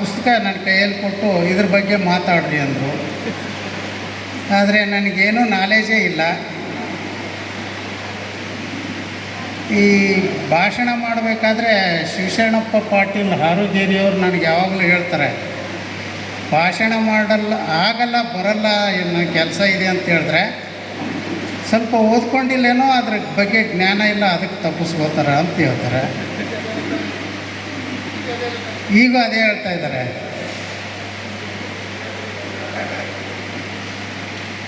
ಪುಸ್ತಕ ನನ್ನ ಕೈಯಲ್ಲಿ ಕೊಟ್ಟು ಇದ್ರ ಬಗ್ಗೆ ಮಾತಾಡ್ರಿ ಅಂದರು. ಆದರೆ ನನಗೇನೂ ನಾಲೇಜೇ ಇಲ್ಲ. ಈ ಭಾಷಣ ಮಾಡಬೇಕಾದ್ರೆ ಶಿವಶರಣಪ್ಪ ಪಾಟೀಲ್ ಹಾರುಗೇರಿಯವರು ನನಗೆ ಯಾವಾಗಲೂ ಹೇಳ್ತಾರೆ, ಭಾಷಣ ಆಗಲ್ಲ ಬರಲ್ಲ ಏನೋ ಕೆಲಸ ಇದೆ ಅಂತ ಹೇಳಿದ್ರೆ ಸ್ವಲ್ಪ ಓದ್ಕೊಂಡಿಲ್ಲೇನೋ ಅದ್ರ ಬಗ್ಗೆ ಜ್ಞಾನ ಇಲ್ಲ, ಅದಕ್ಕೆ ತಪ್ಪಿಸ್ಕೋತಾರೆ ಅಂತ ಹೇಳ್ತಾರೆ. ಈಗ ಅದೇ ಹೇಳ್ತಾ ಇದ್ದಾರೆ.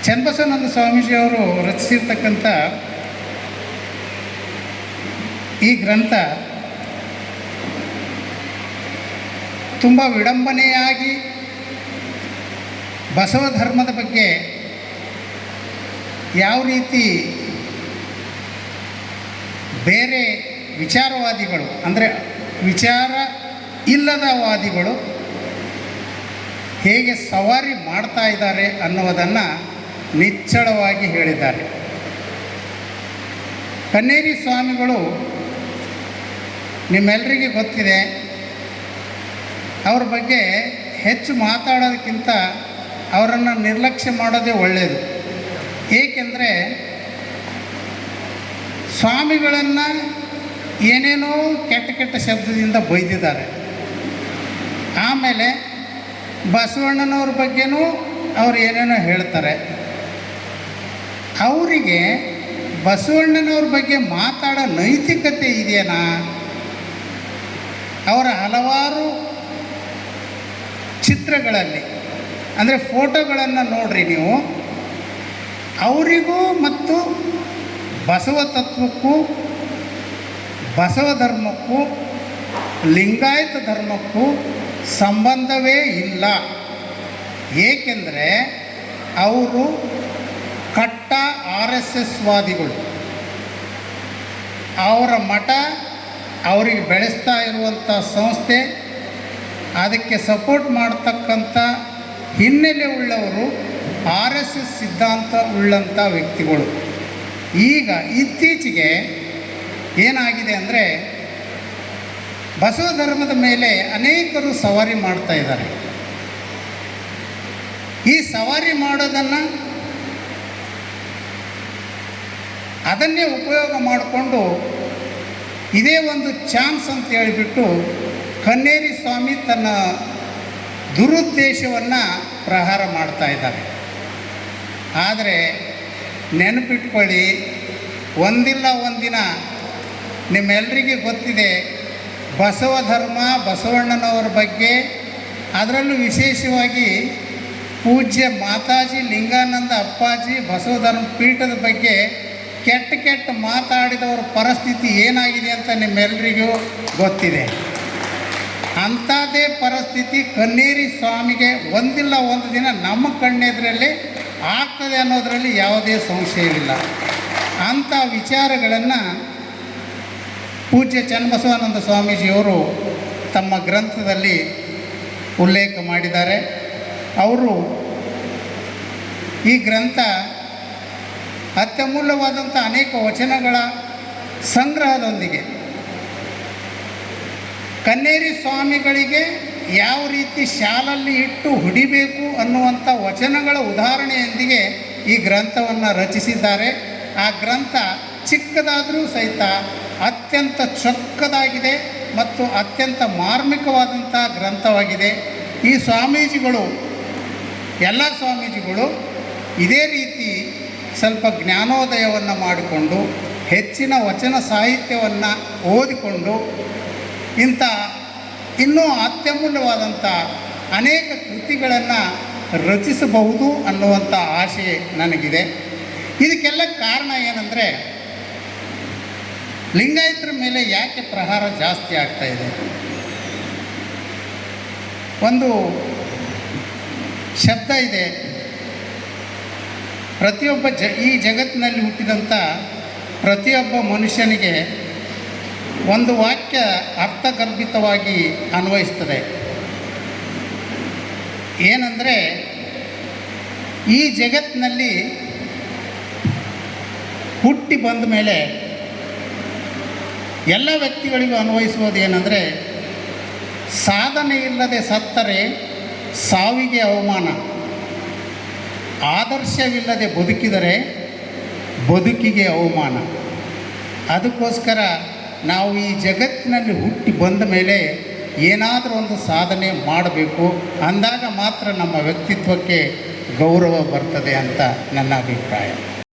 ಚನ್ನಬಸವಾನಂದ ಸ್ವಾಮೀಜಿಯವರು ರಚಿಸಿರ್ತಕ್ಕಂಥ ಈ ಗ್ರಂಥ ತುಂಬ ವಿಡಂಬನೆಯಾಗಿ ಬಸವ ಧರ್ಮದ ಬಗ್ಗೆ ಯಾವ ರೀತಿ ಬೇರೆ ವಿಚಾರವಾದಿಗಳು, ಅಂದರೆ ವಿಚಾರ ಇಲ್ಲದ ವಾದಿಗಳು ಹೇಗೆ ಸವಾರಿ ಮಾಡ್ತಾ ಇದ್ದಾರೆ ಅನ್ನೋದನ್ನು ನಿಚ್ಚಳವಾಗಿ ಹೇಳಿದ್ದಾರೆ. ಕನ್ನೇರಿ ಸ್ವಾಮಿಗಳು ನಿಮ್ಮೆಲ್ಲರಿಗೆ ಗೊತ್ತಿದೆ. ಅವ್ರ ಬಗ್ಗೆ ಹೆಚ್ಚು ಮಾತಾಡೋದಕ್ಕಿಂತ ಅವರನ್ನು ನಿರ್ಲಕ್ಷ್ಯ ಮಾಡೋದೇ ಒಳ್ಳೆಯದು. ಏಕೆಂದರೆ ಸ್ವಾಮಿಗಳನ್ನು ಏನೇನೋ ಕೆಟ್ಟ ಕೆಟ್ಟ ಶಬ್ದದಿಂದ ಬೈದಿದ್ದಾರೆ. ಆಮೇಲೆ ಬಸವಣ್ಣನವ್ರ ಬಗ್ಗೆನೂ ಅವ್ರು ಏನೇನೋ ಹೇಳ್ತಾರೆ. ಅವರಿಗೆ ಬಸವಣ್ಣನವ್ರ ಬಗ್ಗೆ ಮಾತಾಡೋ ನೈತಿಕತೆ ಇದೆಯಾ? ಅವರ ಹಲವಾರು ಚಿತ್ರಗಳಲ್ಲಿ, ಅಂದರೆ ಫೋಟೋಗಳನ್ನು ನೋಡ್ರಿ ನೀವು, ಅವರಿಗೂ ಮತ್ತು ಬಸವ ತತ್ವಕ್ಕೂ ಬಸವ ಧರ್ಮಕ್ಕೂ ಲಿಂಗಾಯತ ಧರ್ಮಕ್ಕೂ ಸಂಬಂಧವೇ ಇಲ್ಲ. ಏಕೆಂದರೆ ಅವರು ಕಟ್ಟ RSS ವಾದಿಗಳು. ಅವರ ಮಠ, ಅವರಿಗೆ ಬೆಳೆಸ್ತಾ ಇರುವಂಥ ಸಂಸ್ಥೆ, ಅದಕ್ಕೆ ಸಪೋರ್ಟ್ ಮಾಡ್ತಕ್ಕಂಥ ಹಿನ್ನೆಲೆ ಉಳ್ಳವರು RSS ಸಿದ್ಧಾಂತ ಉಳ್ಳಂಥ ವ್ಯಕ್ತಿಗಳು. ಈಗ ಇತ್ತೀಚೆಗೆ ಏನಾಗಿದೆ ಅಂದರೆ ಬಸವ ಧರ್ಮದ ಮೇಲೆ ಅನೇಕರು ಸವಾರಿ ಮಾಡ್ತಾ ಇದ್ದಾರೆ. ಈ ಸವಾರಿ ಮಾಡೋದನ್ನು ಅದನ್ನೇ ಉಪಯೋಗ ಮಾಡಿಕೊಂಡು ಇದೇ ಒಂದು ಚಾನ್ಸ್ ಅಂತ ಹೇಳಿಬಿಟ್ಟು ಕನ್ನೇರಿ ಸ್ವಾಮಿ ತನ್ನ ದುರುದ್ದೇಶವನ್ನು ಪ್ರಹಾರ ಮಾಡ್ತಾ ಇದ್ದಾರೆ. ಆದರೆ ನೆನಪಿಟ್ಕೊಳ್ಳಿ, ಒಂದಿಲ್ಲ ಒಂದಿನ ನಿಮ್ಮೆಲ್ಲರಿಗೆ ಗೊತ್ತಿದೆ, ಬಸವ ಧರ್ಮ, ಬಸವಣ್ಣನವರ ಬಗ್ಗೆ, ಅದರಲ್ಲೂ ವಿಶೇಷವಾಗಿ ಪೂಜ್ಯ ಮಾತಾಜಿ ಲಿಂಗಾನಂದ ಅಪ್ಪಾಜಿ ಬಸವ ಧರ್ಮ ಪೀಠದ ಬಗ್ಗೆ ಕೆಟ್ಟ ಕೆಟ್ಟ ಮಾತಾಡಿದವರ ಪರಿಸ್ಥಿತಿ ಏನಾಗಿದೆ ಅಂತ ನಿಮ್ಮೆಲ್ಲರಿಗೂ ಗೊತ್ತಿದೆ. ಅಂಥದ್ದೇ ಪರಿಸ್ಥಿತಿ ಕನ್ನೇರಿ ಸ್ವಾಮಿಗೆ ಒಂದಿಲ್ಲ ಒಂದು ದಿನ ನಮ್ಮ ಕಣ್ಣೆದುರಲ್ಲಿ ಆಗ್ತದೆ ಅನ್ನೋದರಲ್ಲಿ ಯಾವುದೇ ಸಂಶಯವಿಲ್ಲ. ಅಂಥ ವಿಚಾರಗಳನ್ನು ಪೂಜ್ಯ ಚನ್ನಬಸವಾನಂದ ಸ್ವಾಮೀಜಿಯವರು ತಮ್ಮ ಗ್ರಂಥದಲ್ಲಿ ಉಲ್ಲೇಖ ಮಾಡಿದ್ದಾರೆ. ಅವರು ಈ ಗ್ರಂಥ ಅತ್ಯಮೂಲ್ಯವಾದಂಥ ಅನೇಕ ವಚನಗಳ ಸಂಗ್ರಹದೊಂದಿಗೆ ಕನ್ನೇರಿ ಸ್ವಾಮಿಗಳಿಗೆ ಯಾವ ರೀತಿ ಶಾಲಲ್ಲಿ ಇಟ್ಟು ಹೊಡಿಬೇಕು ಅನ್ನುವಂಥ ವಚನಗಳ ಉದಾಹರಣೆಯೊಂದಿಗೆ ಈ ಗ್ರಂಥವನ್ನು ರಚಿಸಿದ್ದಾರೆ. ಆ ಗ್ರಂಥ ಚಿಕ್ಕದಾದರೂ ಸಹಿತ ಅತ್ಯಂತ ಚೊಕ್ಕದಾಗಿದೆ ಮತ್ತು ಅತ್ಯಂತ ಮಾರ್ಮಿಕವಾದಂಥ ಗ್ರಂಥವಾಗಿದೆ. ಈ ಸ್ವಾಮೀಜಿಗಳು, ಎಲ್ಲ ಸ್ವಾಮೀಜಿಗಳು ಇದೇ ರೀತಿ ಸ್ವಲ್ಪ ಜ್ಞಾನೋದಯವನ್ನು ಮಾಡಿಕೊಂಡು ಹೆಚ್ಚಿನ ವಚನ ಸಾಹಿತ್ಯವನ್ನು ಓದಿಕೊಂಡು ಇಂಥ ಇನ್ನೂ ಅತ್ಯಮೂಲ್ಯವಾದಂಥ ಅನೇಕ ಕೃತಿಗಳನ್ನು ರಚಿಸಬಹುದು ಅನ್ನುವಂಥ ಆಶೆ ನನಗಿದೆ. ಇದಕ್ಕೆಲ್ಲ ಕಾರಣ ಏನಂದರೆ, ಲಿಂಗಾಯತರ ಮೇಲೆ ಯಾಕೆ ಪ್ರಹಾರ ಜಾಸ್ತಿ ಆಗ್ತಾಯಿದೆ? ಒಂದು ಶಬ್ದ ಇದೆ, ಪ್ರತಿಯೊಬ್ಬ ಈ ಜಗತ್ತಿನಲ್ಲಿ ಹುಟ್ಟಿದಂಥ ಪ್ರತಿಯೊಬ್ಬ ಮನುಷ್ಯನಿಗೆ ಒಂದು ವಾಕ್ಯ ಅರ್ಥಗರ್ಭಿತವಾಗಿ ಅನ್ವಯಿಸ್ತದೆ. ಏನಂದರೆ, ಈ ಜಗತ್ತಿನಲ್ಲಿ ಹುಟ್ಟಿ ಬಂದ ಮೇಲೆ ಎಲ್ಲ ವ್ಯಕ್ತಿಗಳಿಗೂ ಅನ್ವಯಿಸುವುದು ಏನಂದರೆ, ಸಾಧನೆ ಇಲ್ಲದೆ ಸತ್ತರೆ ಸಾವಿಗೆ ಅವಮಾನ, ಆದರ್ಶವಿಲ್ಲದೆ ಬದುಕಿದರೆ ಬದುಕಿಗೆ ಅವಮಾನ. ಅದಕ್ಕೋಸ್ಕರ ನಾವು ಈ ಜಗತ್ತಿನಲ್ಲಿ ಹುಟ್ಟಿ ಬಂದ ಮೇಲೆ ಏನಾದರೂ ಒಂದು ಸಾಧನೆ ಮಾಡಬೇಕು, ಅಂದಾಗ ಮಾತ್ರ ನಮ್ಮ ವ್ಯಕ್ತಿತ್ವಕ್ಕೆ ಗೌರವ ಬರ್ತದೆ ಅಂತ ನನ್ನ ಅಭಿಪ್ರಾಯ.